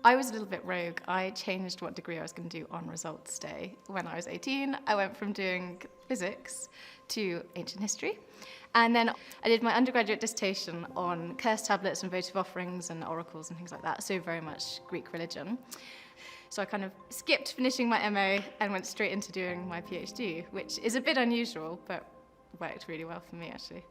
I was a little bit rogue. I changed what degree I was going to do on results day. When I was 18, I went from doing physics to ancient history. And then I did my undergraduate dissertation on curse tablets and votive offerings and oracles and things like that, so very much Greek religion. So I kind of skipped finishing my MA and went straight into doing my PhD, which is a bit unusual, but worked really well for me, actually.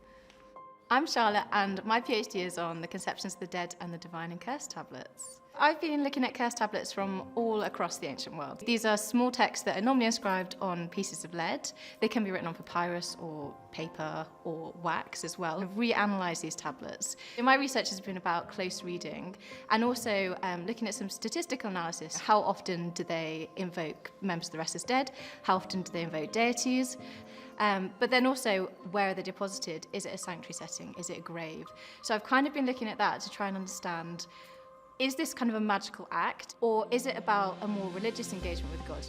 I'm Charlotte, and my PhD is on the conceptions of the dead and the divine in curse tablets. I've been looking at curse tablets from all across the ancient world. These are small texts that are normally inscribed on pieces of lead. They can be written on papyrus or paper or wax as well. I've reanalyzed these tablets. My research has been about close reading and also looking at some statistical analysis. How often do they invoke members of the rest as dead? How often do they invoke deities? But then also, where are they deposited? Is it a sanctuary setting? Is it a grave? So I've kind of been looking at that to try and understand, is this kind of a magical act, or is it about a more religious engagement with God?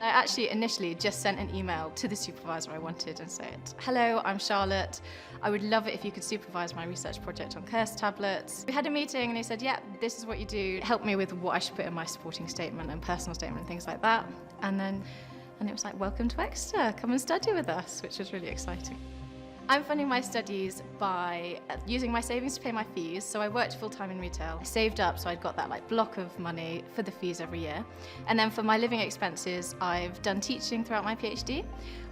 I actually initially just sent an email to the supervisor I wanted and said, "Hello, I'm Charlotte. I would love it if you could supervise my research project on curse tablets." We had a meeting and he said, "Yeah, this is what you do. Help me with what I should put in my supporting statement and personal statement and things like that." And it was like, "Welcome to Exeter, come and study with us," which was really exciting. I'm funding my studies by using my savings to pay my fees. So I worked full-time in retail. I saved up, so I'd got that block of money for the fees every year. And then for my living expenses, I've done teaching throughout my PhD.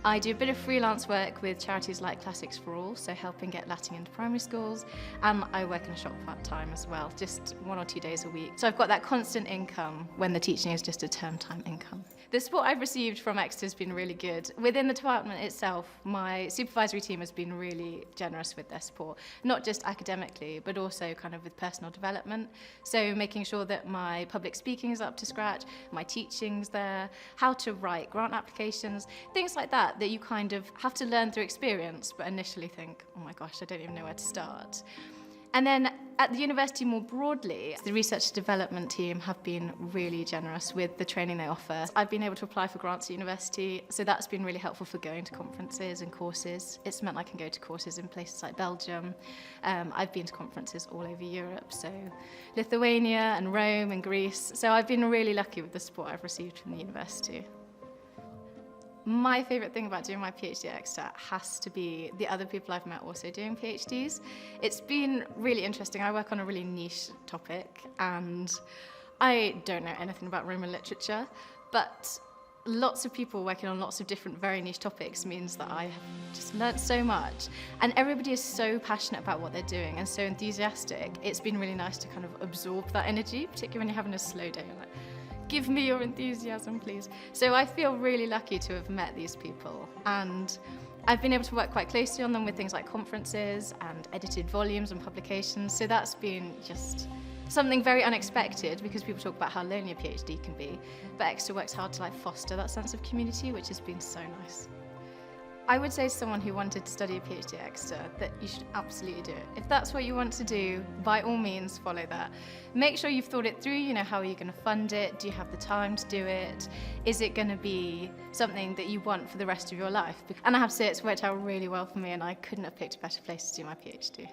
I do a bit of freelance work with charities like Classics for All, so helping get Latin into primary schools. And I work in a shop part-time as well, just 1 or 2 days a week. So I've got that constant income when the teaching is just a term-time income. The support I've received from Exeter has been really good. Within the department itself, my supervisory team has been really generous with their support, not just academically, but also kind of with personal development. So making sure that my public speaking is up to scratch, my teaching's there, how to write grant applications, things like that you kind of have to learn through experience, but initially think, oh my gosh, I don't even know where to start. And then at the university more broadly, the research development team have been really generous with the training they offer. I've been able to apply for grants at university, so that's been really helpful for going to conferences and courses. It's meant I can go to courses in places like Belgium. I've been to conferences all over Europe, so Lithuania and Rome and Greece. So I've been really lucky with the support I've received from the university. My favourite thing about doing my PhD at Exeter has to be the other people I've met also doing PhDs. It's been really interesting. I work on a really niche topic and I don't know anything about Roman literature, but lots of people working on lots of different very niche topics means that I have just learnt so much. And everybody is so passionate about what they're doing and so enthusiastic. It's been really nice to kind of absorb that energy, particularly when you're having a slow day. Give me your enthusiasm, please. So I feel really lucky to have met these people. And I've been able to work quite closely on them with things like conferences and edited volumes and publications. So that's been just something very unexpected because people talk about how lonely a PhD can be. But Exeter works hard to foster that sense of community, which has been so nice. I would say to someone who wanted to study a PhD at Exeter that you should absolutely do it. If that's what you want to do, by all means follow that. Make sure you've thought it through, how are you going to fund it? Do you have the time to do it? Is it going to be something that you want for the rest of your life? And I have to say it's worked out really well for me and I couldn't have picked a better place to do my PhD.